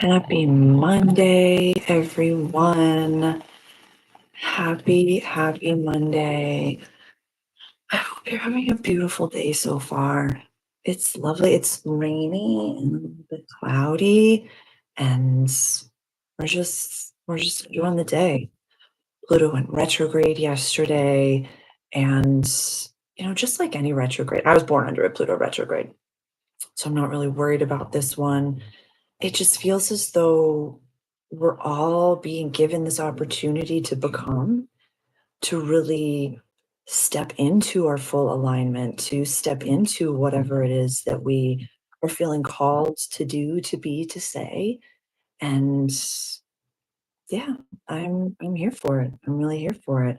Happy Monday, everyone. Happy Monday. I hope you're having a beautiful day so far. It's lovely. It's rainy and a bit cloudy, and we're just enjoying the day. Pluto went retrograde yesterday, and just like any retrograde, I was born under a Pluto retrograde, so I'm not really worried about this one. It just feels as though we're all being given this opportunity to become, to really step into our full alignment, to step into whatever it is that we are feeling called to do, to be, to say. And yeah, I'm here for it. I'm really here for it.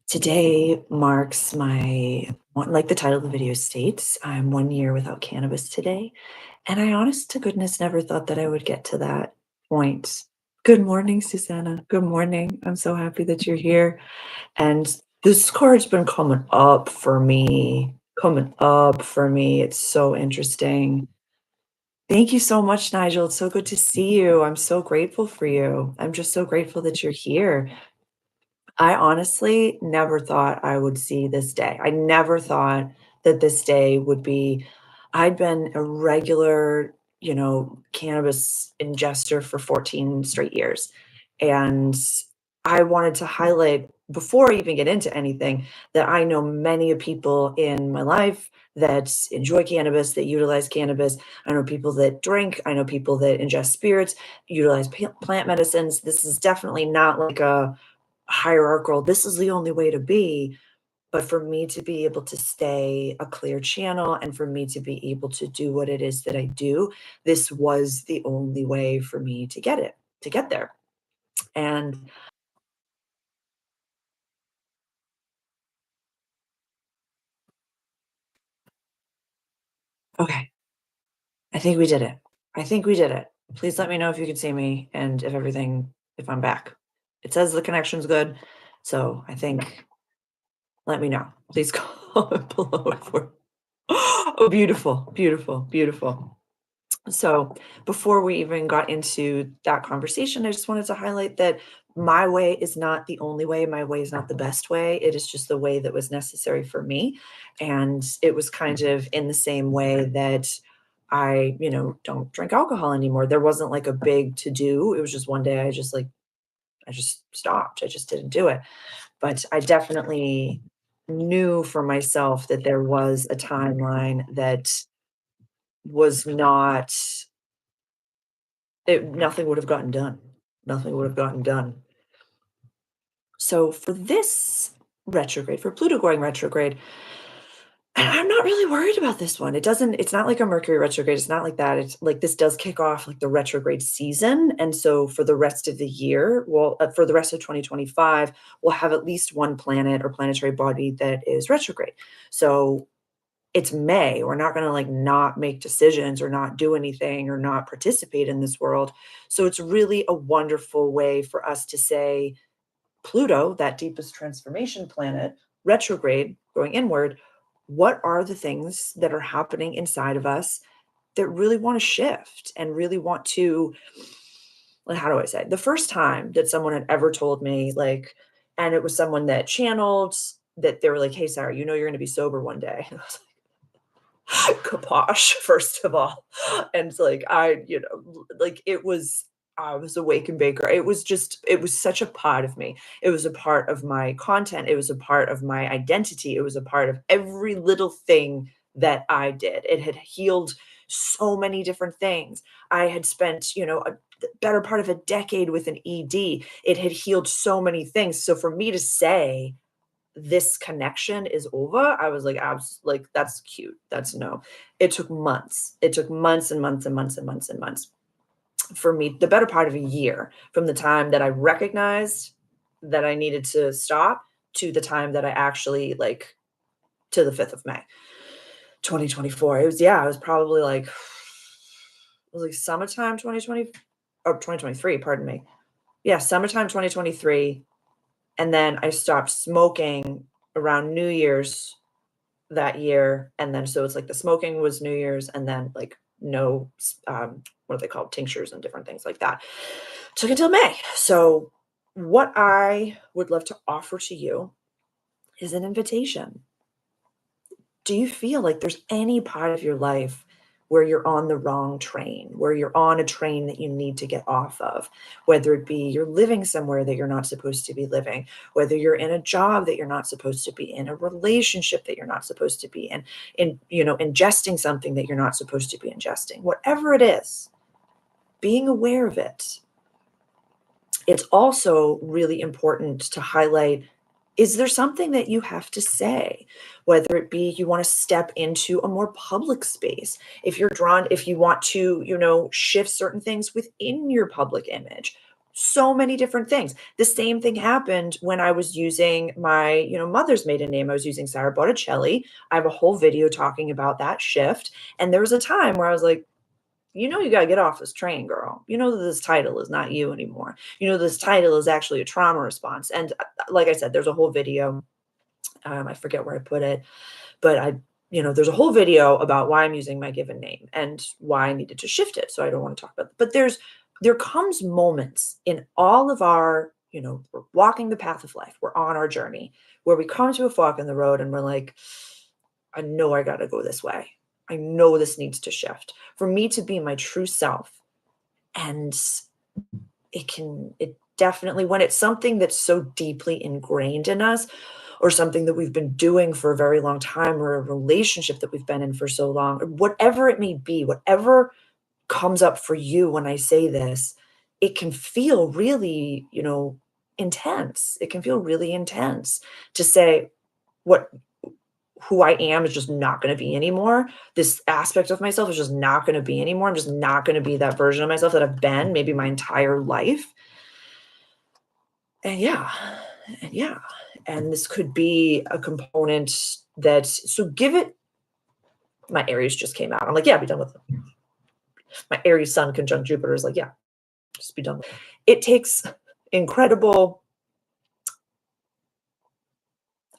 Today marks my like the title of the video states, I'm 1 year without cannabis today. And I honest to goodness never thought that I would get to that point. Good morning, Susanna. Good morning. I'm so happy that you're here. And this card's been coming up for me. Coming up for me. It's so interesting. Thank you so much, Nigel. It's so good to see you. I'm so grateful for you. I'm just so grateful that you're here. I honestly never thought I would see this day. I never thought that this day would be. I'd been a regular, cannabis ingester for 14 straight years. And I wanted to highlight before I even get into anything that I know many of people in my life that enjoy cannabis, that utilize cannabis. I know people that drink, I know people that ingest spirits, utilize plant medicines. This is definitely not like a hierarchical, this is the only way to be. But for me to be able to stay a clear channel and for me to be able to do what it is that I do, this was the only way for me to get there. And okay, I think we did it. I think we did it. Please let me know if you can see me and if I'm back. It says the connection's good. So I think, let me know. Please comment below if we're, oh, beautiful, beautiful, beautiful. So before we even got into that conversation, I just wanted to highlight that my way is not the only way. My way is not the best way. It is just the way that was necessary for me. And it was kind of in the same way that I, don't drink alcohol anymore. There wasn't like a big to do. It was just one day I just stopped. I just didn't do it. But I definitely knew for myself that there was a timeline that was not it nothing would have gotten done. Nothing would have gotten done. So for this retrograde, for Pluto going retrograde, I'm not really worried about this one. It's not like a Mercury retrograde. It's not like that. It's like this does kick off like the retrograde season. And so for the rest of the year, well, for the rest of 2025, we'll have at least one planet or planetary body that is retrograde. So it's May. We're not going to like not make decisions or not do anything or not participate in this world. So it's really a wonderful way for us to say Pluto, that deepest transformation planet, retrograde, going inward, what are the things that are happening inside of us that really want to shift and really want to, like, how do I say? The first time that someone had ever told me, like, and it was someone that channeled that they were like, "Hey, Sarah, you're going to be sober one day." And I was Kaposh, first of all. And it's like, like I was a wake and baker. It was such a part of me. It was a part of my content. It was a part of my identity. It was a part of every little thing that I did. It had healed so many different things. I had spent, a better part of a decade with an ED. It had healed so many things. So for me to say, this connection is over, I was like, like, that's cute. That's no. It took months. It took months and months and months and months and months for me, the better part of a year from the time that I recognized that I needed to stop to the time that I actually like to the 5th of May, 2024. It was probably like, it was like summertime 2020 or 2023, pardon me. Yeah, summertime 2023. And then I stopped smoking around New Year's that year. And then so it's like the smoking was New Year's and then like no, what are they called? Tinctures and different things like that. Took until May. So, what I would love to offer to you is an invitation. Do you feel like there's any part of your life where you're on the wrong train, where you're on a train that you need to get off of? Whether it be you're living somewhere that you're not supposed to be living, whether you're in a job that you're not supposed to be in, a relationship that you're not supposed to be in, ingesting something that you're not supposed to be ingesting. Whatever it is, being aware of it. It's also really important to highlight, is there something that you have to say? Whether it be you want to step into a more public space, if you want to, shift certain things within your public image. So many different things. The same thing happened when I was using my, mother's maiden name. I was using Sarah Botticelli. I have a whole video talking about that shift. And there was a time where I was like, you got to get off this train, girl. You know that this title is not you anymore. You know, this title is actually a trauma response. And like I said, there's a whole video. I forget where I put it, but there's a whole video about why I'm using my given name and why I needed to shift it. So I don't want to talk about it. But there comes moments in all of our, we're walking the path of life. We're on our journey where we come to a fork in the road and we're like, I know I got to go this way. I know this needs to shift for me to be my true self. And it definitely, when it's something that's so deeply ingrained in us, or something that we've been doing for a very long time, or a relationship that we've been in for so long, or whatever it may be, whatever comes up for you when I say this, it can feel really, intense. It can feel really intense to say, what who I am is just not going to be anymore. This aspect of myself is just not going to be anymore. I'm just not going to be that version of myself that I've been maybe my entire life. And yeah, and yeah. And this could be a component so give it, my Aries just came out. I'm like, yeah, be done with it. My Aries sun conjunct Jupiter is like, yeah, just be done with it. It takes incredible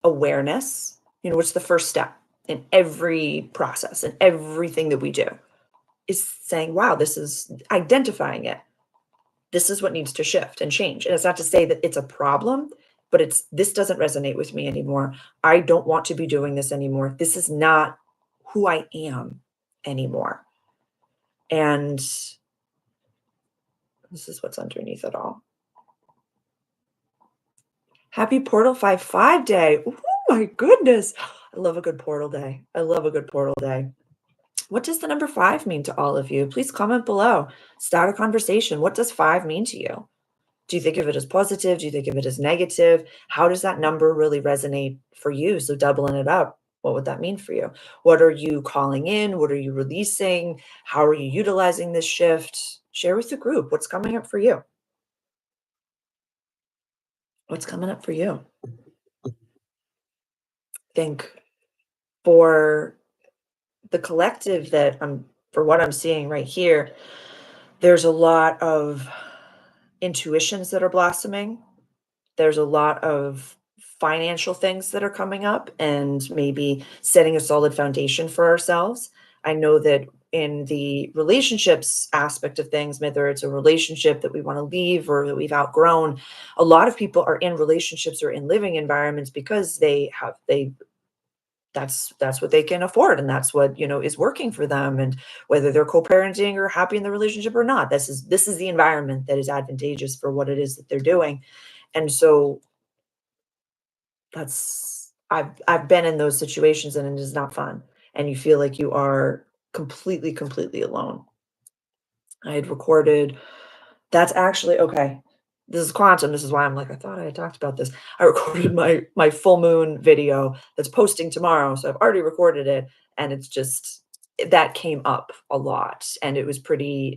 awareness, which is the first step in every process and everything that we do. Is saying, wow, this is identifying it. This is what needs to shift and change. And it's not to say that it's a problem, but this doesn't resonate with me anymore. I don't want to be doing this anymore. This is not who I am anymore. And this is what's underneath it all. Happy Portal 5/5 day. Oh my goodness. I love a good portal day. I love a good portal day. What does the number 5 mean to all of you? Please comment below. Start a conversation. What does 5 mean to you? Do you think of it as positive? Do you think of it as negative? How does that number really resonate for you? So doubling it up, what would that mean for you? What are you calling in? What are you releasing? How are you utilizing this shift? Share with the group. What's coming up for you? What's coming up for you? I think for the collective for what I'm seeing right here, there's a lot of intuitions that are blossoming. There's a lot of financial things that are coming up and maybe setting a solid foundation for ourselves. I know that in the relationships aspect of things, whether it's a relationship that we want to leave or that we've outgrown, a lot of people are in relationships or in living environments because that's what they can afford, and that's what is working for them, and whether they're co-parenting or happy in the relationship or not, this is the environment that is advantageous for what it is that they're doing. And so I've been in those situations, and it is not fun, and you feel like you are completely alone. I had recorded That's actually okay. This is quantum. This is why I'm like, I thought I had talked about this. I recorded my full moon video that's posting tomorrow. So I've already recorded it, and it's just that came up a lot, and it was pretty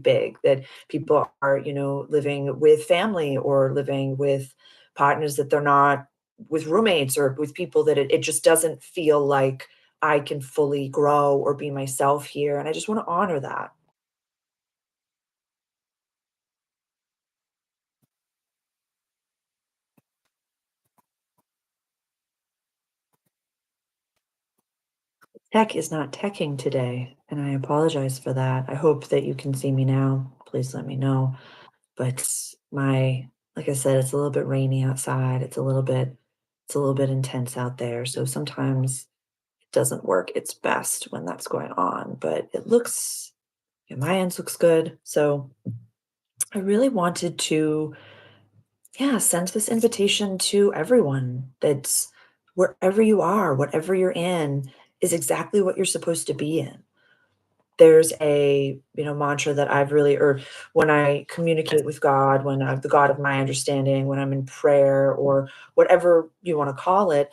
big that people are, living with family or living with partners that they're not, with roommates or with people that it just doesn't feel like I can fully grow or be myself here. And I just want to honor that. Tech is not teching today, and I apologize for that. I hope that you can see me now. Please let me know. But my like I said, it's a little bit rainy outside. It's a little bit intense out there. So sometimes it doesn't work its best when that's going on. But it looks my ends looks good. So I really wanted to, yeah, send this invitation to everyone that's wherever you are, whatever you're in, is exactly what you're supposed to be in. There's a, mantra that I've really or when I communicate with God, when I'm the God of my understanding, when I'm in prayer or whatever you wanna call it,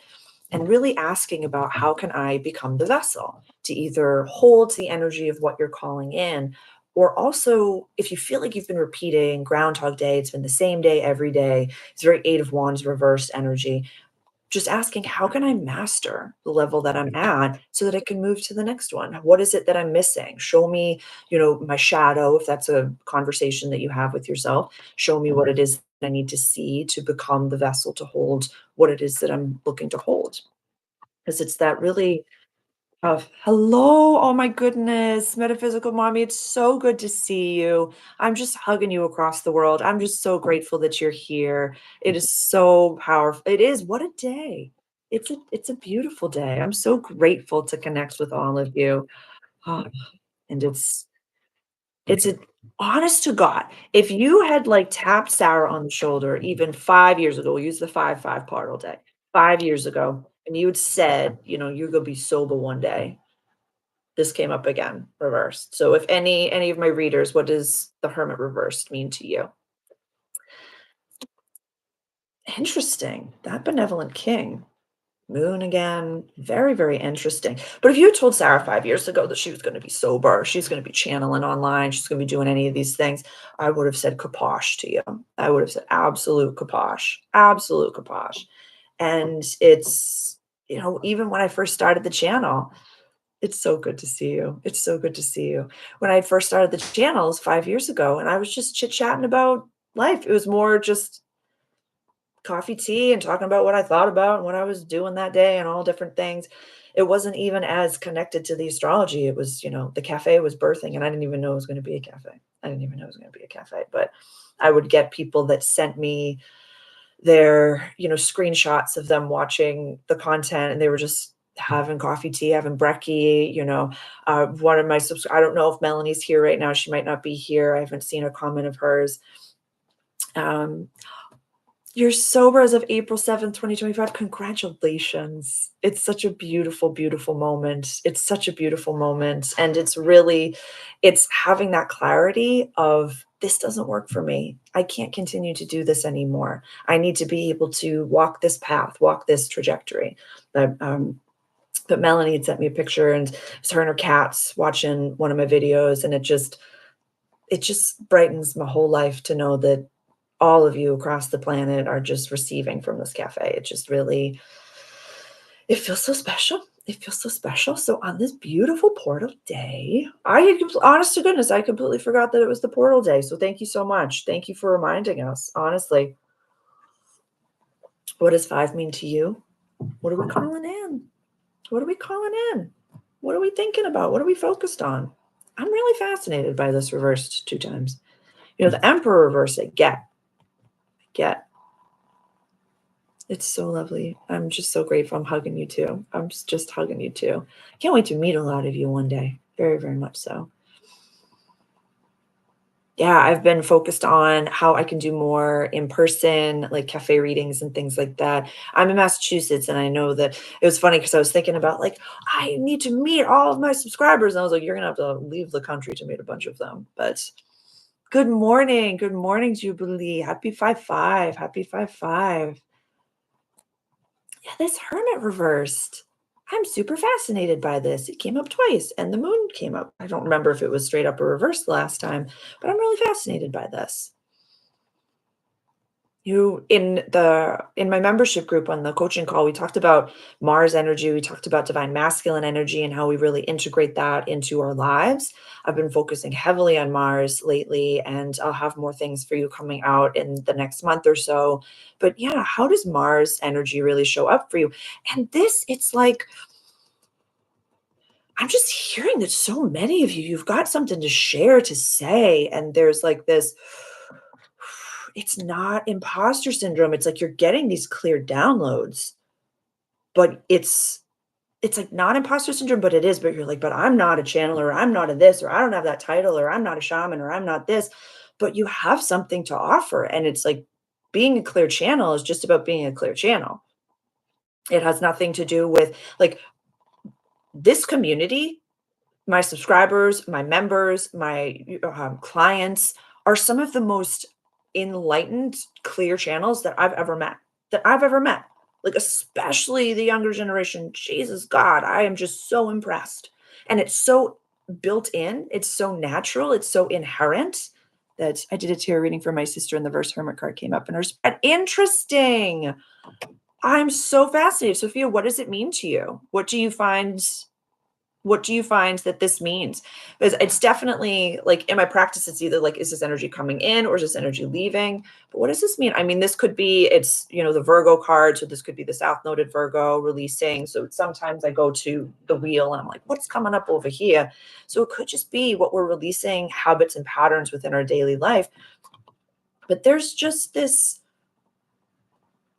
and really asking about how can I become the vessel to either hold the energy of what you're calling in, or also if you feel like you've been repeating Groundhog Day, it's been the same day every day, it's very Eight of Wands reversed energy, just asking, how can I master the level that I'm at so that I can move to the next one? What is it that I'm missing? Show me, my shadow, if that's a conversation that you have with yourself. Show me what it is that I need to see to become the vessel to hold what it is that I'm looking to hold. Because it's that really hello, oh my goodness, metaphysical mommy, it's so good to see you. I'm just hugging you across the world. I'm just so grateful that you're here. It is so powerful. It is, what a day. It's a beautiful day. I'm so grateful to connect with all of you. Ah, and it's a honest to God, if you had, like, tapped Sarah on the shoulder even 5 years ago, we'll use the 5-5 portal day, 5 years ago, and you had said, "You're gonna be sober one day," this came up again, reversed. So if any of my readers, what does the Hermit reversed mean to you? Interesting. That benevolent king. Moon again. Very, very interesting. But if you had told Sarah 5 years ago that she was gonna be sober, she's gonna be channeling online, she's gonna be doing any of these things, I would have said kaposh to you. I would have said absolute kaposh. Absolute kaposh. And it's, even when I first started the channel, it's so good to see you. It's so good to see you. When I first started the channels 5 years ago, and I was just chit-chatting about life. It was more just coffee, tea, and talking about what I thought about and what I was doing that day and all different things. It wasn't even as connected to the astrology. It was, the cafe was birthing, and I didn't even know it was gonna be a cafe. I didn't even know it was gonna be a cafe, but I would get people that sent me their, screenshots of them watching the content, and they were just having coffee, tea, having brekkie, one of my I don't know if Melanie's here right now, she might not be here, I haven't seen a comment of hers. Um, you're sober as of April 7th, 2025. Congratulations. It's such a beautiful, beautiful moment. It's such a beautiful moment, and it's having that clarity of, "This doesn't work for me. I can't continue to do this anymore. I need to be able to walk this path, walk this trajectory." But Melanie had sent me a picture, and it's her and her cats watching one of my videos, and it just brightens my whole life to know that all of you across the planet are just receiving from this cafe. It just really it feels so special. It feels so special. So on this beautiful portal day, honest to goodness, I completely forgot that it was the portal day. So thank you so much. Thank you for reminding us. Honestly, what does 5 mean to you? What are we calling in? What are we calling in? What are we thinking about? What are we focused on? I'm really fascinated by this reversed 2 times. The Emperor reverse, I get. It's so lovely. I'm just so grateful. I'm hugging you too. I'm just hugging you too. Can't wait to meet a lot of you one day. Very, very much so. Yeah, I've been focused on how I can do more in person, like cafe readings and things like that. I'm in Massachusetts, and I know that it was funny because I was thinking about, like, I need to meet all of my subscribers. And I was like, you're gonna have to leave the country to meet a bunch of them. But good morning. Good morning, Jubilee. Happy 5-5. Happy 5-5. Yeah, this hermit reversed. I'm super fascinated by this. It came up twice, and the moon came up. I don't remember if it was straight up or reversed last time, but I'm really fascinated by this. In my membership group on the coaching call, we talked about Mars energy, we talked about divine masculine energy and how we really integrate that into our lives. I've been focusing heavily on Mars lately, and I'll have more things for you coming out in the next month or so. But yeah, how does Mars energy really show up for you? And this, it's like I'm just hearing that so many of you, you've got something to share, to say, and there's like this, it's not imposter syndrome. It's like you're getting these clear downloads, but it's like not imposter syndrome, but it is, but you're like, but I'm not a channeler, or I'm not a this, or I don't have that title, or I'm not a shaman, or I'm not this, but you have something to offer. And it's like being a clear channel is just about being a clear channel. It has nothing to do with like this community. My subscribers, my members, my clients are some of the most enlightened, clear channels that I've ever met. That I've ever met. Like, especially the younger generation. Jesus God, I am just so impressed. And it's so built in, it's so natural, it's so inherent that I did a tarot reading for my sister and the verse Hermit card came up and her interesting. I'm so fascinated. Sophia, what does it mean to you? What do you find that this means? Because it's definitely like in my practice, it's either like, is this energy coming in or is this energy leaving? But what does this mean? I mean, this could be, it's, the Virgo card. So this could be the South Noded Virgo releasing. So sometimes I go to the wheel and I'm like, what's coming up over here? So it could just be what we're releasing, habits and patterns within our daily life. But there's just this,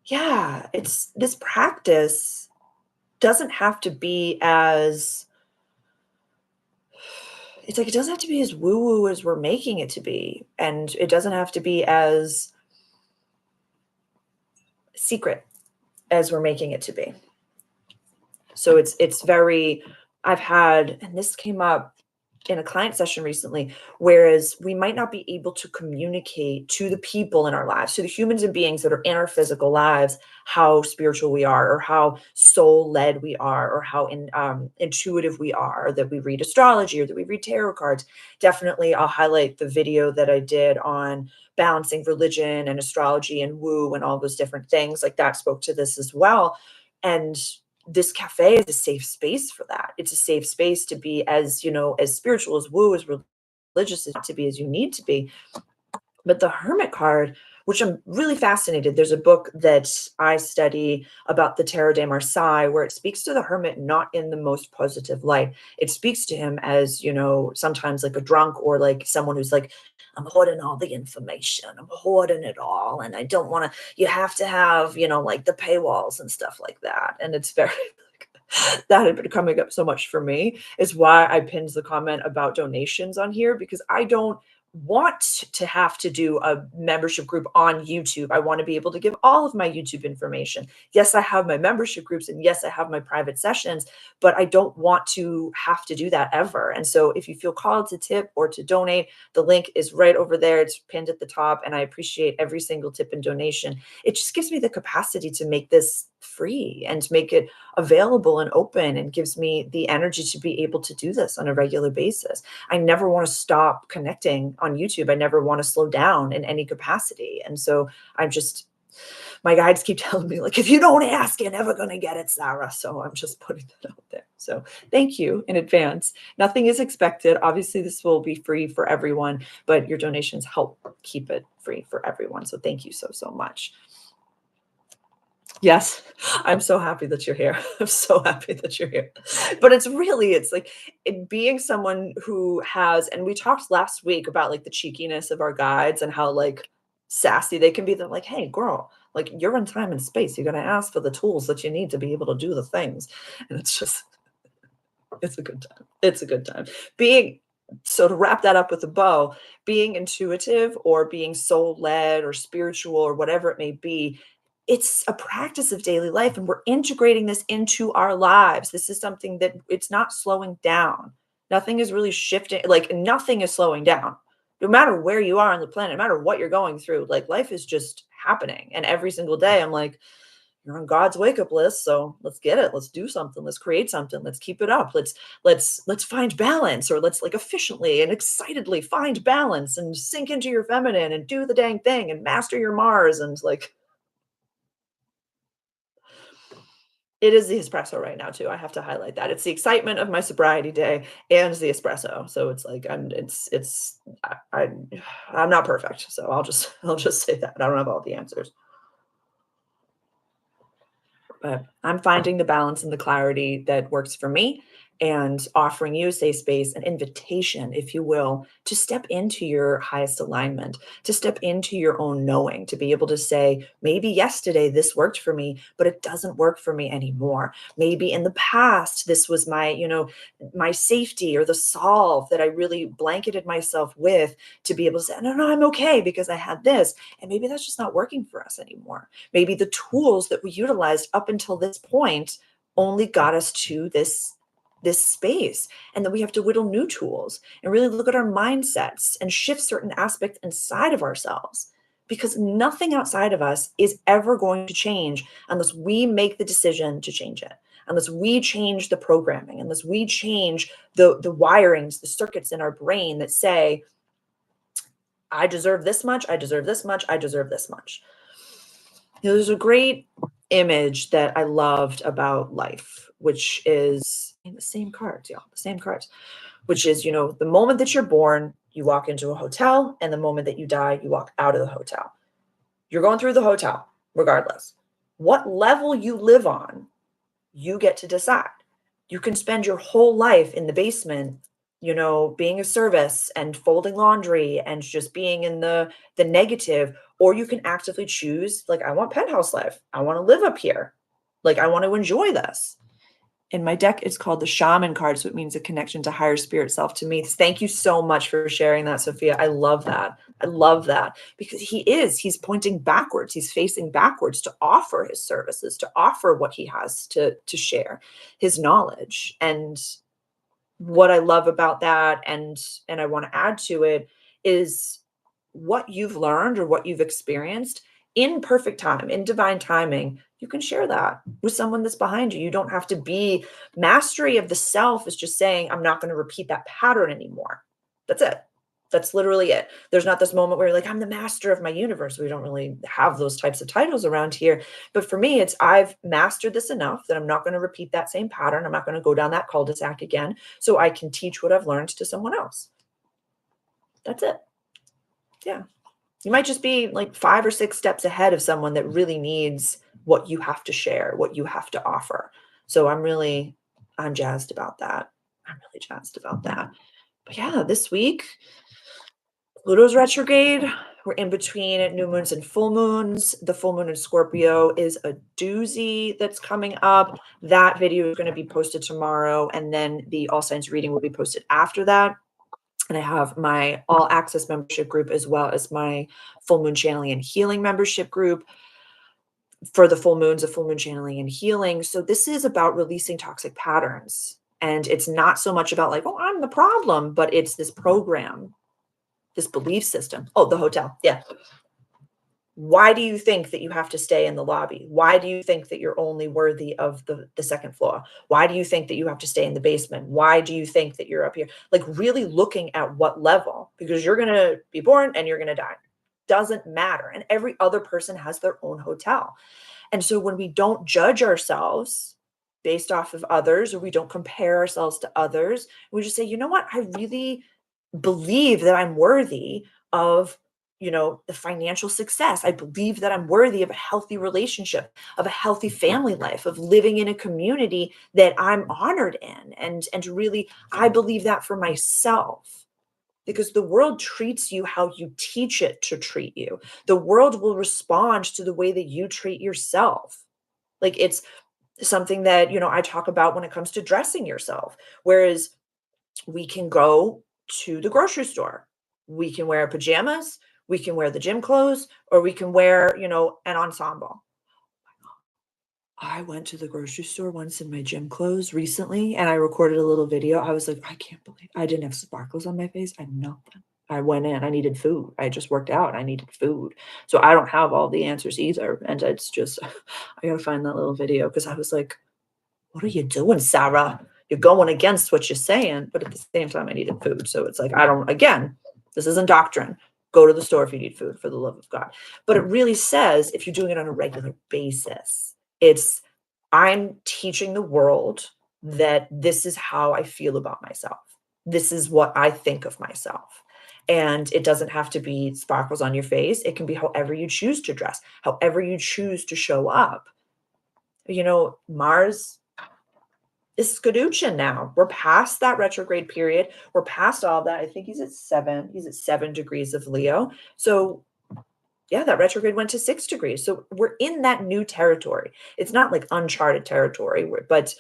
yeah, it's this practice doesn't have to be as, it's like it doesn't have to be as woo-woo as we're making it to be, and it doesn't have to be as secret as we're making it to be. So it's very, I've had, and this came up in a client session recently, whereas we might not be able to communicate to the people in our lives, to the humans and beings that are in our physical lives, how spiritual we are, or how soul led we are, or how intuitive we are, that we read astrology or that we read tarot cards. Definitely, I'll highlight the video that I did on balancing religion and astrology and woo and all those different things. Like that spoke to this as well. And this cafe is a safe space for that. It's a safe space to be as, as spiritual, as woo, as religious, as to be as you need to be. But the Hermit card, which I'm really fascinated, there's a book that I study about the Tarot de Marseille where it speaks to the hermit not in the most positive light. It speaks to him as, sometimes like a drunk or like someone who's like, I'm hoarding all the information, I'm hoarding it all, and I don't want to, you have to have, like the paywalls and stuff like that. And it's very, that had been coming up so much for me, is why I pinned the comment about donations on here, because I don't want to have to do a membership group on YouTube. I want to be able to give all of my YouTube information. Yes, I have my membership groups and yes, I have my private sessions, but I don't want to have to do that ever. And so if you feel called to tip or to donate, the link is right over there. It's pinned at the top, and I appreciate every single tip and donation. It just gives me the capacity to make this free and to make it available and open, and gives me the energy to be able to do this on a regular basis. I never want to stop connecting on YouTube. I never want to slow down in any capacity. And so I'm just, my guides keep telling me, like, if you don't ask, you're never going to get it, Sarah. So I'm just putting that out there. So thank you in advance. Nothing is expected. Obviously, this will be free for everyone, but your donations help keep it free for everyone. So thank you so, so much. Yes, I'm so happy that you're here. I'm so happy that you're here. But it's like being someone who has, and we talked last week about like the cheekiness of our guides and how like sassy they can be. They're like, hey, girl, like you're in time and space. You're going to ask for the tools that you need to be able to do the things. And it's just, it's a good time. It's a good time. Being, so to wrap that up with a bow, being intuitive or being soul led or spiritual or whatever it may be, it's a practice of daily life, and we're integrating this into our lives. This is something that it's not slowing down. Nothing is really shifting. Like nothing is slowing down. No matter where you are on the planet, no matter what you're going through, like life is just happening. And every single day I'm like, you're on God's wake up list. So let's get it. Let's do something. Let's create something. Let's keep it up. Let's find balance, or let's like efficiently and excitedly find balance and sink into your feminine and do the dang thing and master your Mars. And like, it is the espresso right now too. I have to highlight that. It's the excitement of my sobriety day and the espresso. So it's like I'm not perfect. So I'll just say that. I don't have all the answers. But I'm finding the balance and the clarity that works for me. and offering you a safe space, an invitation, if you will, to step into your highest alignment, to step into your own knowing, to be able to say, maybe yesterday this worked for me, but it doesn't work for me anymore. Maybe in the past, this was my, my safety or the solve that I really blanketed myself with to be able to say, no, no, I'm okay because I had this. And maybe that's just not working for us anymore. Maybe the tools that we utilized up until this point only got us to this space, and then we have to whittle new tools and really look at our mindsets and shift certain aspects inside of ourselves, because nothing outside of us is ever going to change unless we make the decision to change it, unless we change the programming, unless we change the wirings, the circuits in our brain that say, I deserve this much, I deserve this much, I deserve this much. There's a great image that I loved about life, which is in the same cards, y'all, the same cards, which is, the moment that you're born, you walk into a hotel, and the moment that you die, you walk out of the hotel. You're going through the hotel, regardless. What level you live on, you get to decide. You can spend your whole life in the basement, being a service and folding laundry and just being in the negative, or you can actively choose, like, I want penthouse life. I want to live up here. Like, I want to enjoy this. In my deck, it's called the Shaman card, so it means a connection to higher spirit self to me. Thank you so much for sharing that, Sophia. I love that. I love that because he's pointing backwards. He's facing backwards to offer his services, to offer what he has to share, his knowledge. And what I love about that, and I want to add to it, is what you've learned or what you've experienced in perfect time, in divine timing. You can share that with someone that's behind you. You don't have to be mastery of the self is just saying, I'm not going to repeat that pattern anymore. That's it. That's literally it. There's not this moment where you're like, I'm the master of my universe. We don't really have those types of titles around here. But for me, it's I've mastered this enough that I'm not going to repeat that same pattern. I'm not going to go down that cul-de-sac again. So I can teach what I've learned to someone else. That's it. Yeah. You might just be like 5 or 6 steps ahead of someone that really needs what you have to share, what you have to offer. So I'm jazzed about that. I'm really jazzed about that. But yeah, this week, Pluto's retrograde. We're in between new moons and full moons. The full moon in Scorpio is a doozy that's coming up. That video is going to be posted tomorrow, and then the All Signs reading will be posted after that. And I have my all access membership group as well as my full moon channeling and healing membership group for the full moons of full moon channeling and healing. So this is about releasing toxic patterns. And it's not so much about like, oh, I'm the problem, but it's this program, this belief system. Oh, the hotel. Yeah. Why do you think that you have to stay in the lobby? Why do you think that you're only worthy of the second floor? Why do you think that you have to stay in the basement? Why do you think that you're up here? Like really looking at what level, because you're going to be born and you're going to die. Doesn't matter. And every other person has their own hotel. And so when we don't judge ourselves based off of others, or we don't compare ourselves to others, we just say, you know what? I really believe that I'm worthy of, the financial success. I believe that I'm worthy of a healthy relationship, of a healthy family life, of living in a community that I'm honored in. And really, I believe that for myself. Because the world treats you how you teach it to treat you. The world will respond to the way that you treat yourself. Like it's something that, I talk about when it comes to dressing yourself. Whereas we can go to the grocery store. We can wear pajamas, we can wear the gym clothes, or we can wear, an ensemble. I went to the grocery store once in my gym clothes recently and I recorded a little video. I was like, I can't believe I didn't have sparkles on my face. I had nothing. I went in, I needed food. I just worked out. I needed food. So I don't have all the answers either. And it's just, I gotta find that little video because I was like, what are you doing, Sarah? You're going against what you're saying, but at the same time, I needed food. So it's like, this isn't doctrine. Go to the store if you need food, for the love of God. But it really says, if you're doing it on a regular basis, it's, I'm teaching the world that this is how I feel about myself. This is what I think of myself. And it doesn't have to be sparkles on your face. It can be however you choose to dress, however you choose to show up. Mars is Scaduchin now. We're past that retrograde period. We're past all that. I think he's at 7. He's at 7 degrees of Leo. So yeah, that retrograde went to 6 degrees. So we're in that new territory. It's not like uncharted territory, but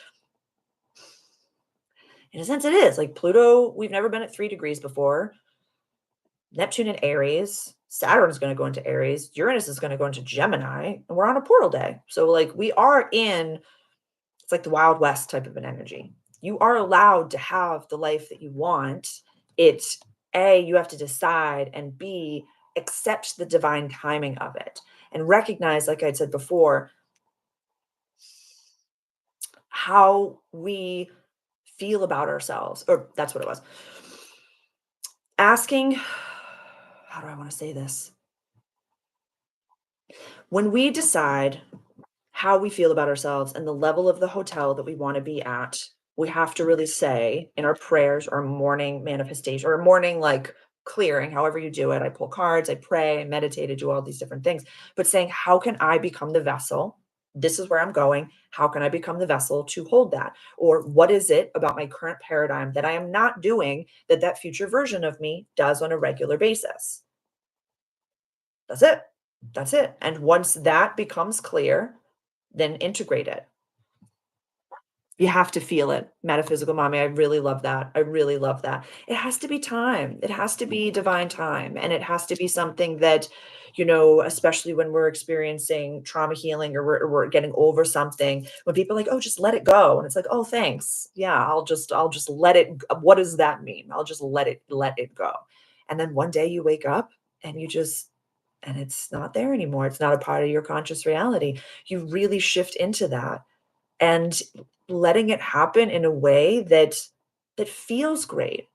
in a sense it is. Like Pluto, we've never been at 3 degrees before. Neptune in Aries, Saturn's going to go into Aries, Uranus is going to go into Gemini, and we're on a portal day. So like we are in, it's like the Wild West type of an energy. You are allowed to have the life that you want. It's A, you have to decide, and B, accept the divine timing of it and recognize, like I said before, how we feel about ourselves. Or that's what it was. Asking, how do I want to say this? When we decide how we feel about ourselves and the level of the hotel that we want to be at, we have to really say in our prayers or morning manifestation or morning like clearing, however you do it. I pull cards, I pray, I meditate, I do all these different things, but saying, how can I become the vessel? This is where I'm going. How can I become the vessel to hold that? Or what is it about my current paradigm that I am not doing that that future version of me does on a regular basis? That's it. That's it. And once that becomes clear, then integrate it. You have to feel it. Metaphysical mommy, I really love that. I really love that. It has to be time. It has to be divine time. And it has to be something that, especially when we're experiencing trauma healing or we're getting over something, when people are like, oh, just let it go. And it's like, oh, thanks. Yeah, I'll just let it. What does that mean? I'll just let it go. And then one day you wake up and and it's not there anymore. It's not a part of your conscious reality. You really shift into that and letting it happen in a way that feels great.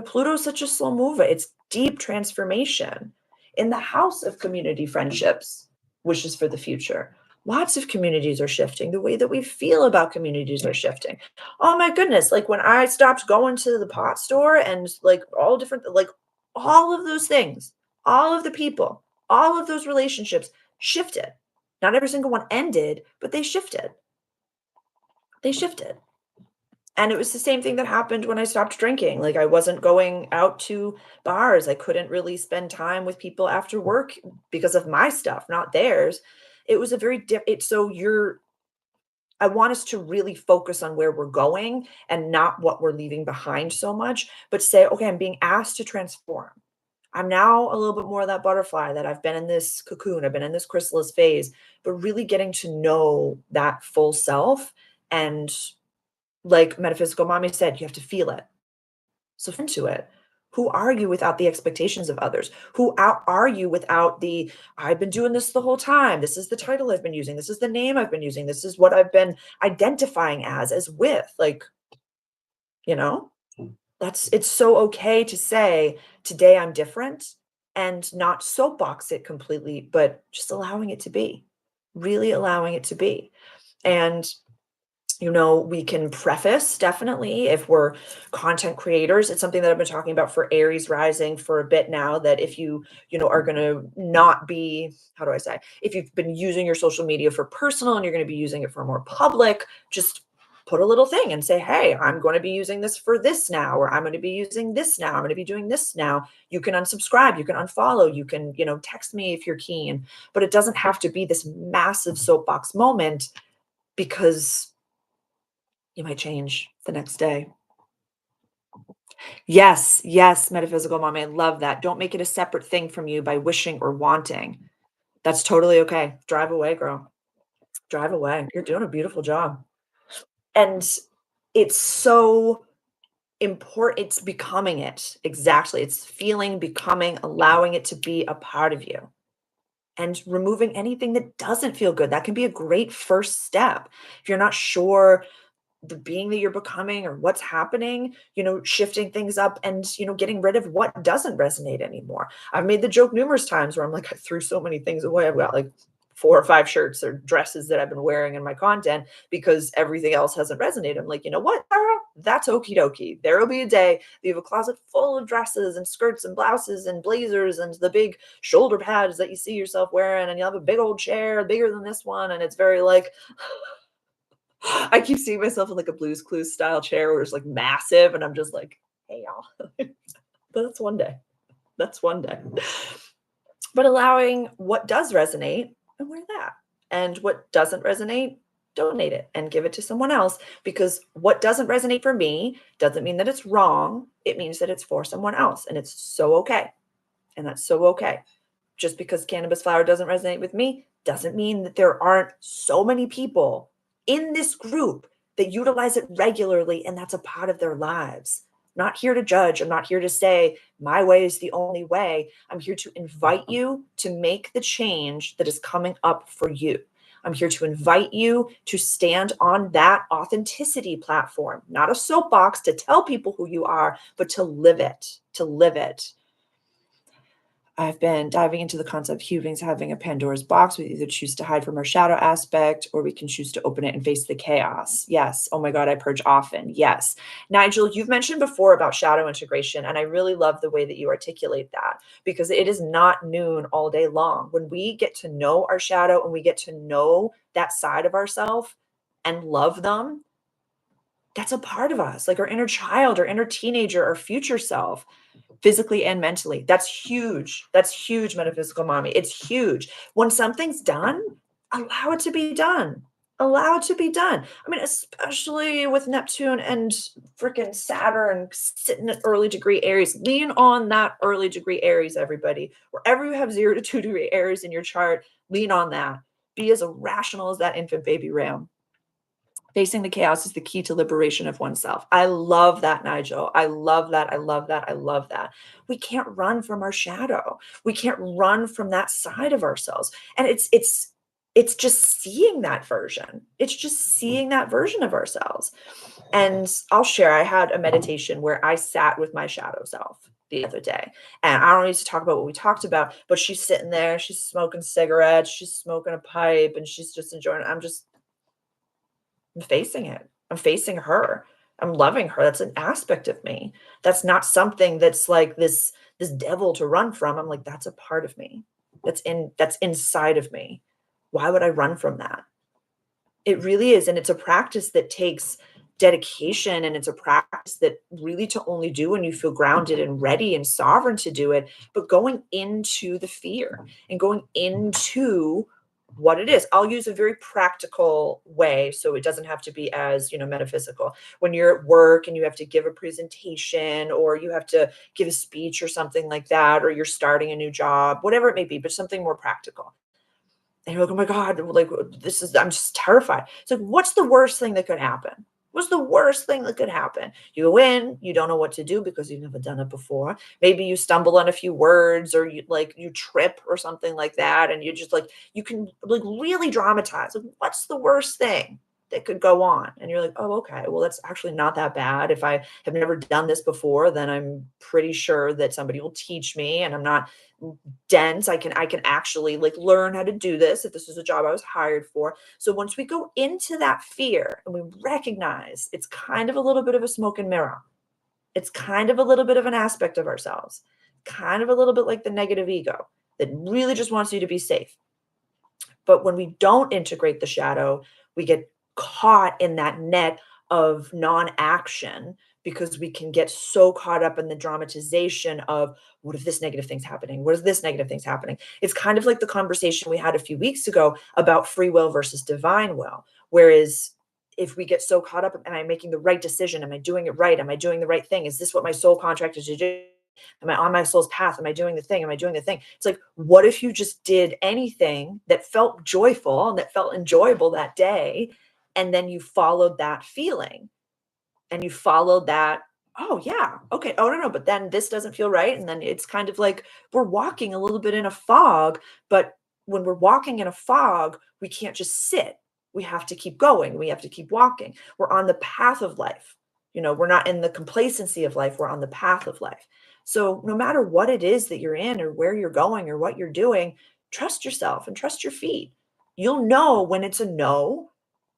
Pluto's such a slow mover. It's deep transformation. In the house of community friendships, wishes for the future. Lots of communities are shifting. The way that we feel about communities are shifting. Oh my goodness. Like when I stopped going to the pot store and like all different, like all of those things, all of the people, all of those relationships shifted. Not every single one ended, but they shifted. They shifted. And it was the same thing that happened when I stopped drinking. Like I wasn't going out to bars. I couldn't really spend time with people after work because of my stuff, not theirs. It was a very it's so you're I want us to really focus on where we're going and not what we're leaving behind so much, but say, okay, I'm being asked to transform. I'm now a little bit more of that butterfly that I've been in this cocoon, I've been in this chrysalis phase, but really getting to know that full self and like metaphysical mommy said, you have to feel it. So into it. Who are you without the expectations of others? Who are you without the, I've been doing this the whole time. This is the title I've been using. This is the name I've been using. This is what I've been identifying as with. Like, you know, it's so okay to say, today I'm different and not soapbox it completely, but just allowing it to be, really allowing it to be. And we can preface definitely if we're content creators. It's something that I've been talking about for Aries rising for a bit now, that if are going to not be, how do I say, if you've been using your social media for personal and you're going to be using it for more public, just put a little thing and say, hey, I'm going to be using this for this now, or I'm going to be using this now. I'm going to be doing this now. You can unsubscribe, you can unfollow, you can, text me if you're keen, but it doesn't have to be this massive soapbox moment because you might change the next day. Yes, yes, metaphysical mommy. I love that. Don't make it a separate thing from you by wishing or wanting. That's totally okay. Drive away, girl. Drive away. You're doing a beautiful job. And it's so important. It's becoming it. Exactly. It's feeling, becoming, allowing it to be a part of you and removing anything that doesn't feel good. That can be a great first step. If you're not sure the being that you're becoming or what's happening, shifting things up and, getting rid of what doesn't resonate anymore. I've made the joke numerous times where I'm like, I threw so many things away. I've got like 4 or 5 shirts or dresses that I've been wearing in my content because everything else hasn't resonated. I'm like, you know what, Sarah? That's okie dokie. There will be a day that you have a closet full of dresses and skirts and blouses and blazers and the big shoulder pads that you see yourself wearing, and you'll have a big old chair bigger than this one. And it's very like, I keep seeing myself in like a Blue's Clues style chair where it's like massive, and I'm just like, hey y'all. But that's one day. That's one day. But allowing what does resonate and wear that. And what doesn't resonate, donate it and give it to someone else. Because what doesn't resonate for me doesn't mean that it's wrong. It means that it's for someone else. And it's so okay. And that's so okay. Just because cannabis flower doesn't resonate with me doesn't mean that there aren't so many people in this group that utilize it regularly and that's a part of their lives. I'm not here to judge. I'm not here to say my way is the only way. I'm here to invite you to make the change that is coming up for you. I'm here to invite you to stand on that authenticity platform, not a soapbox to tell people who you are, but to live it, to live it. I've been diving into the concept of humans having a Pandora's box. We either choose to hide from our shadow aspect or we can choose to open it and face the chaos. Yes. Oh my God, I purge often. Yes. Nigel, you've mentioned before about shadow integration, and I really love the way that you articulate that because it is not noon all day long. When we get to know our shadow and we get to know that side of ourselves and love them, that's a part of us, like our inner child, our inner teenager, our future self, physically and mentally. That's huge. That's huge, metaphysical mommy. It's huge. When something's done, allow it to be done. Allow it to be done. I mean, especially with Neptune and freaking Saturn sitting at early degree Aries. Lean on that early degree Aries, everybody. Wherever you have 0 to 2 degree Aries in your chart, lean on that. Be as irrational as that infant baby ram. Facing the chaos is the key to liberation of oneself. I love that, Nigel. I love that. I love that. I love that. We can't run from our shadow. We can't run from that side of ourselves. And it's just seeing that version. It's just seeing that version of ourselves. And I'll share, I had a meditation where I sat with my shadow self the other day. And I don't need to talk about what we talked about, but she's sitting there, she's smoking cigarettes, she's smoking a pipe, and she's just enjoying it. I'm facing it. I'm facing her. I'm loving her. That's an aspect of me. That's not something that's like this devil to run from. I'm like, that's a part of me. That's inside of me. Why would I run from that? It really is. And it's a practice that takes dedication, and it's a practice that really to only do when you feel grounded and ready and sovereign to do it. But going into the fear and going into what it is. I'll use a very practical way so it doesn't have to be as, metaphysical. When you're at work and you have to give a presentation or you have to give a speech or something like that, or you're starting a new job, whatever it may be, but something more practical. And you're like, oh my God, like I'm just terrified. It's like, what's the worst thing that could happen? What's the worst thing that could happen? You go in, you don't know what to do because you've never done it before. Maybe you stumble on a few words or you trip or something like that. And you just like, you can like really dramatize. Like, what's the worst thing that could go on? And you're like, oh, okay, well, that's actually not that bad. If I have never done this before, then I'm pretty sure that somebody will teach me and I'm not dense. I can actually like learn how to do this if this is a job I was hired for. So once we go into that fear and we recognize it's kind of a little bit of a smoke and mirror, it's kind of a little bit of an aspect of ourselves, kind of a little bit like the negative ego that really just wants you to be safe. But when we don't integrate the shadow, we get caught in that net of non-action because we can get so caught up in the dramatization of what if this negative thing's happening? What if this negative thing's happening? It's kind of like the conversation we had a few weeks ago about free will versus divine will. Whereas if we get so caught up, am I making the right decision? Am I doing it right? Am I doing the right thing? Is this what my soul contracted to do? Am I on my soul's path? Am I doing the thing? Am I doing the thing? It's like, what if you just did anything that felt joyful and that felt enjoyable that day? And then you followed that feeling and you followed that. Oh, yeah. Okay. Oh, no, no. But then this doesn't feel right. And then it's kind of like we're walking a little bit in a fog. But when we're walking in a fog, we can't just sit. We have to keep going. We have to keep walking. We're on the path of life. We're not in the complacency of life. We're on the path of life. So no matter what it is that you're in or where you're going or what you're doing, trust yourself and trust your feet. You'll know when it's a no.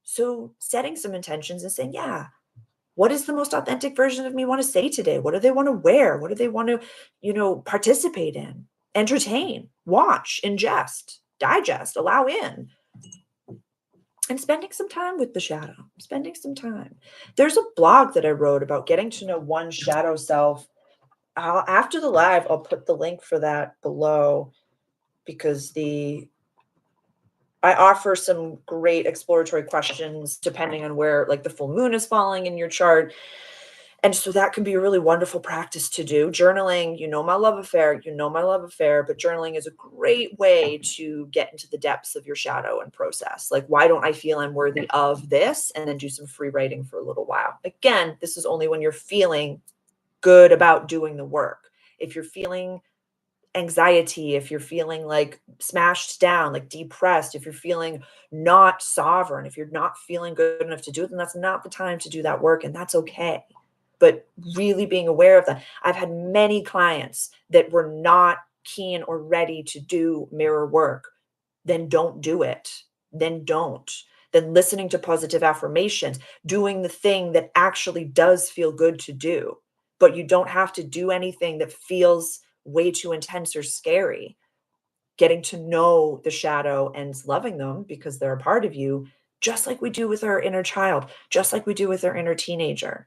So setting some intentions and saying, yeah, what is the most authentic version of me want to say today? What do they want to wear? What do they want to, participate in, entertain, watch, ingest, digest, allow in? and spending some time with the shadow, spending some time. There's a blog that I wrote about getting to know one shadow self. After the live, I'll put the link for that below because I offer some great exploratory questions depending on where like the full moon is falling in your chart. And so that can be a really wonderful practice to do. Journaling, my love affair, my love affair, but journaling is a great way to get into the depths of your shadow and process. Like, why don't I feel I'm worthy of this? And then do some free writing for a little while. Again, this is only when you're feeling good about doing the work. If you're feeling anxiety, if you're feeling like smashed down, like depressed, if you're feeling not sovereign, if you're not feeling good enough to do it, then that's not the time to do that work. And that's okay. But really being aware of that. I've had many clients that were not keen or ready to do mirror work. Then don't do it. Then don't. Then listening to positive affirmations, doing the thing that actually does feel good to do. But you don't have to do anything that feels way too intense or scary. Getting to know the shadow and loving them because they're a part of you, just like we do with our inner child, just like we do with our inner teenager.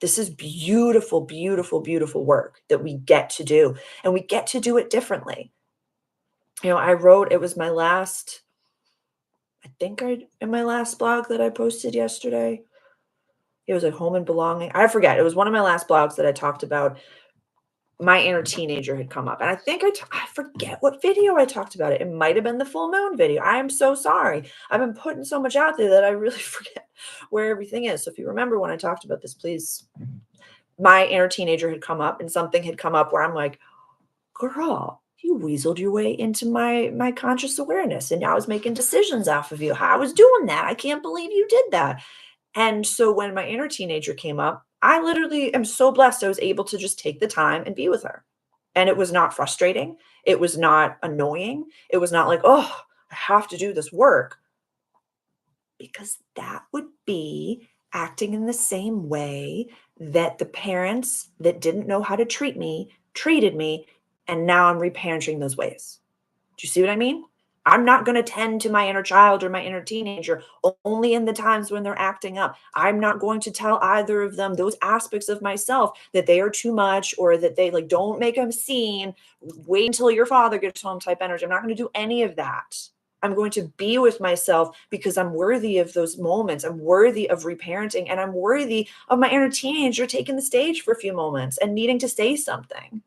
This is beautiful, beautiful, beautiful work that we get to do, and we get to do it differently. I wrote, it was my last, in my last blog that I posted yesterday. It was like home and belonging. I forget. It was one of my last blogs that I talked about. My inner teenager had come up, and I think I forget what video I talked about it. It might have been the full moon video. I am so sorry. I've been putting so much out there that I really forget where everything is. So if you remember when I talked about this, please. My inner teenager had come up, and something had come up where I'm like, girl, you weaseled your way into my conscious awareness, and I was making decisions off of you. How I was doing that. I can't believe you did that. And so when my inner teenager came up, I literally am so blessed I was able to just take the time and be with her. And it was not frustrating. It was not annoying. It was not like, oh, I have to do this work. Because that would be acting in the same way that the parents that didn't know how to treat me treated me. And now I'm reparenting those ways. Do you see what I mean? I'm not going to tend to my inner child or my inner teenager only in the times when they're acting up. I'm not going to tell either of them those aspects of myself that they are too much or that they like don't make a scene. Wait until your father gets home type energy. I'm not going to do any of that. I'm going to be with myself because I'm worthy of those moments. I'm worthy of reparenting, and I'm worthy of my inner teenager taking the stage for a few moments and needing to say something.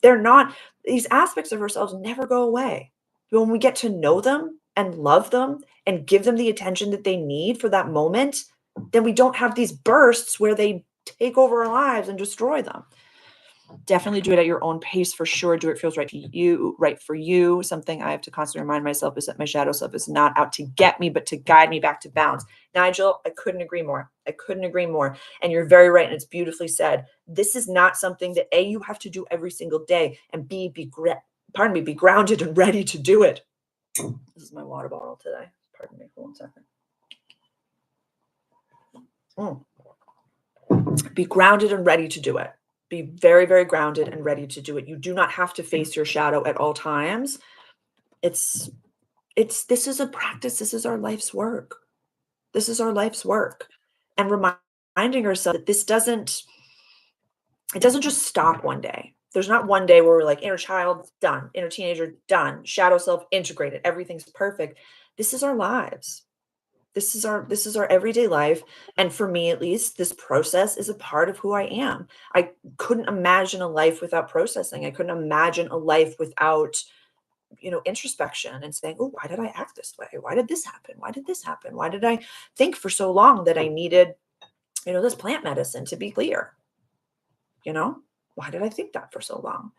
These aspects of ourselves never go away. But when we get to know them and love them and give them the attention that they need for that moment, then we don't have these bursts where they take over our lives and destroy them. Definitely do it at your own pace for sure. Do it feels right to you, right for you. Something I have to constantly remind myself is that my shadow self is not out to get me, but to guide me back to balance. Nigel, I couldn't agree more. I couldn't agree more. And you're very right. And it's beautifully said. This is not something that A, you have to do every single day, and B, be grounded and ready to do it. This is my water bottle today. Pardon me for 1 second. Be grounded and ready to do it. Be very, very grounded and ready to do it. You do not have to face your shadow at all times. This is a practice. This is our life's work. This is our life's work. And reminding ourselves that it doesn't just stop one day. There's not one day where we're like, inner child, done. Inner teenager, done. Shadow self, integrated. Everything's perfect. This is our lives. This is our everyday life. And for me, at least, this process is a part of who I am. I couldn't imagine a life without processing. I couldn't imagine a life without, introspection and saying, oh, why did I act this way? Why did this happen? Why did this happen? Why did I think for so long that I needed, this plant medicine to be clear? Why did I think that for so long?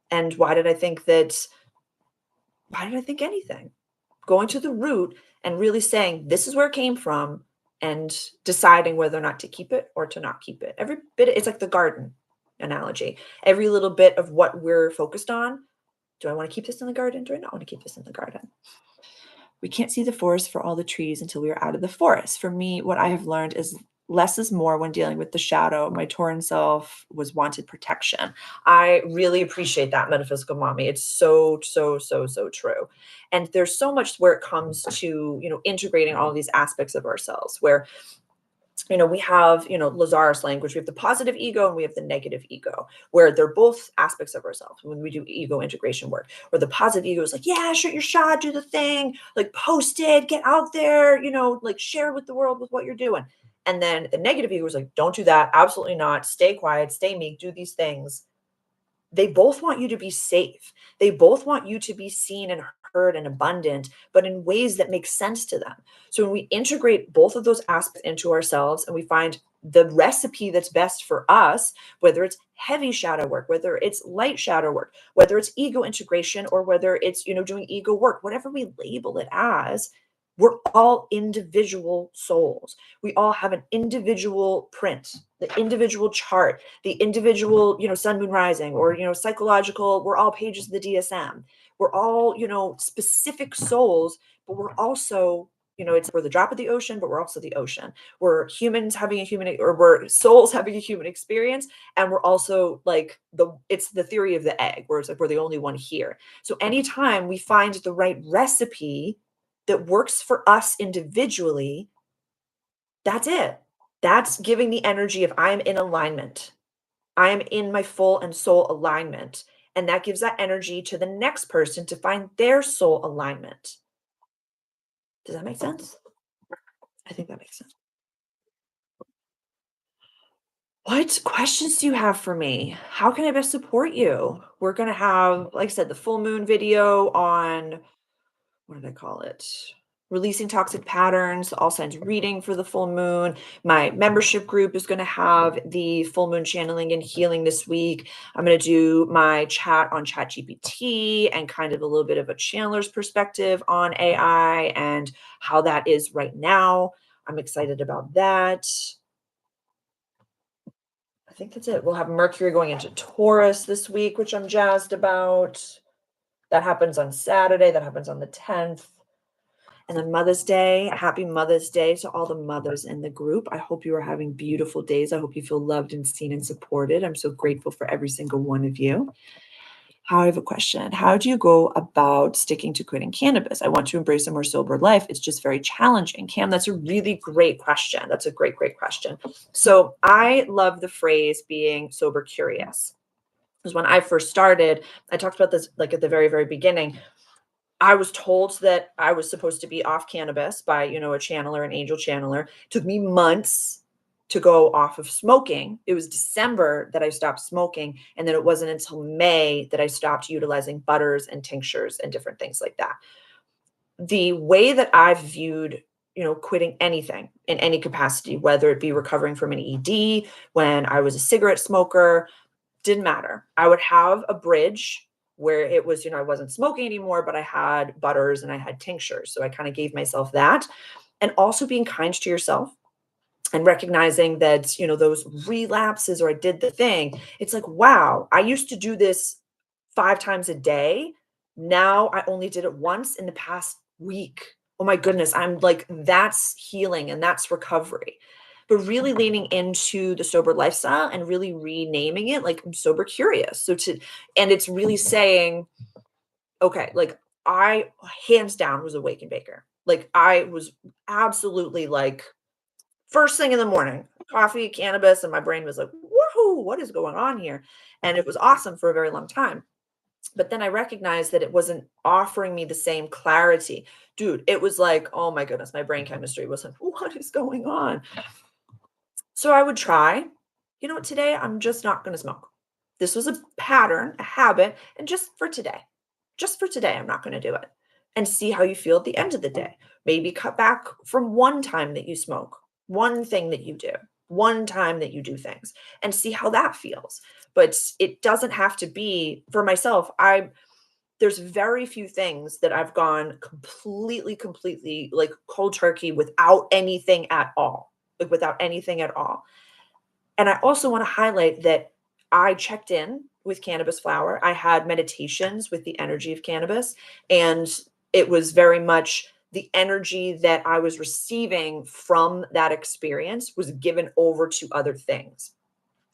And why did I think anything? Going to the root and really saying, this is where it came from, and deciding whether or not to keep it or to not keep it. Every bit, it's like the garden analogy. Every little bit of what we're focused on. Do I want to keep this in the garden? Do I not want to keep this in the garden? We can't see the forest for all the trees until we are out of the forest. For me, what I have learned is Less is more when dealing with the shadow. My Tauran self was wanted protection. I really appreciate that, metaphysical mommy. It's so, so, so, so true. And there's so much where it comes to, integrating all of these aspects of ourselves where we have, Lazarus language. We have the positive ego and we have the negative ego, where they're both aspects of ourselves when we do ego integration work. Where the positive ego is like, yeah, shoot your shot, do the thing, like post it, get out there, like share with the world with what you're doing. And then the negative ego is like, don't do that. Absolutely not. Stay quiet, stay meek, do these things. They both want you to be safe. They both want you to be seen and heard and abundant, but in ways that make sense to them. So when we integrate both of those aspects into ourselves and we find the recipe that's best for us, whether it's heavy shadow work, whether it's light shadow work, whether it's ego integration, or whether it's, doing ego work, whatever we label it as, we're all individual souls. We all have an individual print, the individual chart, the individual, sun, moon, rising, or, psychological. We're all pages of the DSM. We're all, specific souls, but we're also, we're the drop of the ocean, but we're also the ocean. We're humans having a human, or we're souls having a human experience. And we're also like it's the theory of the egg, where it's like, we're the only one here. So anytime we find the right recipe that works for us individually, that's it. That's giving the energy of I'm in alignment. I'm in my full and soul alignment. And that gives that energy to the next person to find their soul alignment. Does that make sense? I think that makes sense. What questions do you have for me? How can I best support you? We're going to have, like I said, the full moon video on, what did I call it? Releasing toxic patterns, all signs reading for the full moon. My membership group is going to have the full moon channeling and healing this week. I'm going to do my chat on ChatGPT and kind of a little bit of a channeler's perspective on AI and how that is right now. I'm excited about that. I think that's it. We'll have Mercury going into Taurus this week, which I'm jazzed about. That happens on Saturday. That happens on the 10th. And then Mother's Day, happy Mother's Day to all the mothers in the group. I hope you are having beautiful days. I hope you feel loved and seen and supported. I'm so grateful for every single one of you. I have a question. How do you go about sticking to quitting cannabis? I want to embrace a more sober life. It's just very challenging. Cam, that's a really great question. That's a great, great question. So I love the phrase being sober curious. Because when I first started, I talked about this like at the very, very beginning. I was told that I was supposed to be off cannabis by, a channeler, an angel channeler. It took me months to go off of smoking. It was December that I stopped smoking. And then it wasn't until May that I stopped utilizing butters and tinctures and different things like that. The way that I've viewed, quitting anything in any capacity, whether it be recovering from an ED, when I was a cigarette smoker, didn't matter. I would have a bridge where it was, I wasn't smoking anymore, but I had butters and I had tinctures. So I kind of gave myself that. And also being kind to yourself and recognizing that, those relapses or I did the thing, it's like, wow, I used to do this 5 times a day. Now I only did it once in the past week. Oh my goodness. I'm like, that's healing and that's recovery. But really leaning into the sober lifestyle and really renaming it like I'm sober curious. And it's really saying, okay, like I hands down was a wake and baker. Like I was absolutely like first thing in the morning, coffee, cannabis, and my brain was like, woohoo, what is going on here? And it was awesome for a very long time. But then I recognized that it wasn't offering me the same clarity. Dude, it was like, oh my goodness, my brain chemistry was like, what is going on? So I would try, today I'm just not going to smoke. This was a pattern, a habit, and just for today, I'm not going to do it. And see how you feel at the end of the day. Maybe cut back from one time that you smoke, one thing that you do, one time that you do things, and see how that feels. But it doesn't have to be for myself. There's very few things that I've gone completely like cold turkey without anything at all. Like without anything at all. And I also want to highlight that I checked in with cannabis flower. I had meditations with the energy of cannabis. And it was very much the energy that I was receiving from that experience was given over to other things.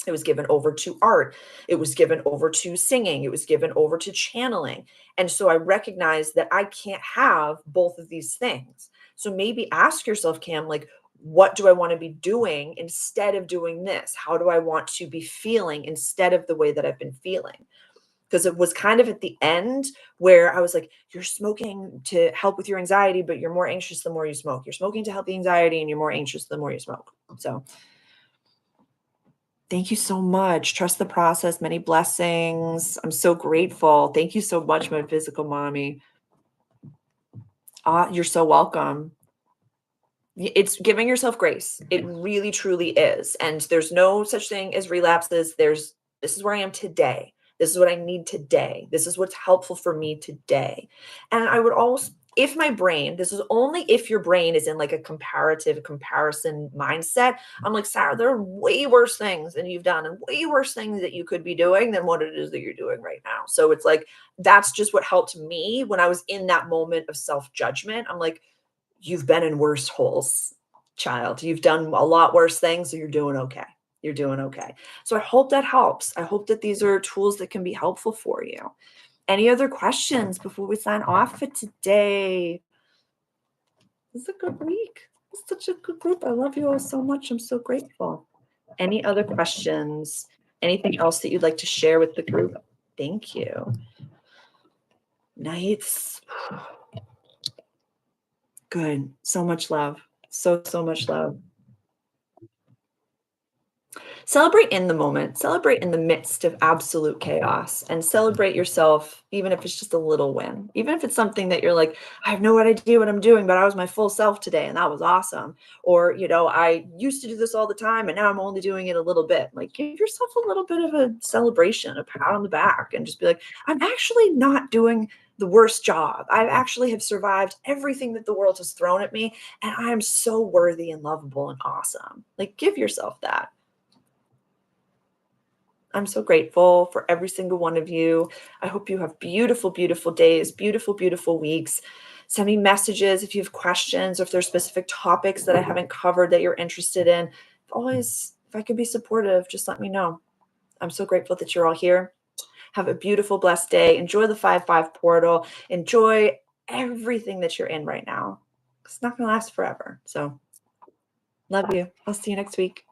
It was given over to art. It was given over to singing. It was given over to channeling. And so I recognized that I can't have both of these things. So maybe ask yourself, Cam, like, what do I want to be doing instead of doing this? How do I want to be feeling instead of the way that I've been feeling? Because it was kind of at the end where I was like, you're smoking to help with your anxiety, but you're more anxious the more you smoke. You're smoking to help the anxiety, and you're more anxious the more you smoke. So thank you so much. Trust the process. Many blessings. I'm so grateful. Thank you so much, my physical mommy. You're so welcome. It's giving yourself grace. It really, truly is. And there's no such thing as relapses. This is where I am today. This is what I need today. This is what's helpful for me today. And I would also, if my brain, this is only if your brain is in like a comparative comparison mindset. I'm like, Sarah, there are way worse things than you've done and way worse things that you could be doing than what it is that you're doing right now. So it's like, that's just what helped me when I was in that moment of self-judgment. I'm like, you've been in worse holes, child. You've done a lot worse things, so you're doing okay. You're doing okay. So I hope that helps. I hope that these are tools that can be helpful for you. Any other questions before we sign off for today? This is a good week. It's such a good group. I love you all so much. I'm so grateful. Any other questions? Anything else that you'd like to share with the group? Thank you. Nice. Good. So much love. So, so much love. Celebrate in the moment, celebrate in the midst of absolute chaos, and celebrate yourself, even if it's just a little win. Even if it's something that you're like, I have no idea what I'm doing, but I was my full self today, and that was awesome. Or, I used to do this all the time, and now I'm only doing it a little bit. Like, give yourself a little bit of a celebration, a pat on the back, and just be like, I'm actually not doing the worst job. I actually have survived everything that the world has thrown at me, and I am so worthy and lovable and awesome. Like, give yourself that. I'm so grateful for every single one of you. I hope you have beautiful, beautiful days, beautiful, beautiful weeks. Send me messages if you have questions or if there's specific topics that I haven't covered that you're interested in. Always, if I can be supportive, just let me know. I'm so grateful that you're all here. Have a beautiful, blessed day. Enjoy the 5-5 portal. Enjoy everything that you're in right now. It's not going to last forever. So, love you. I'll see you next week.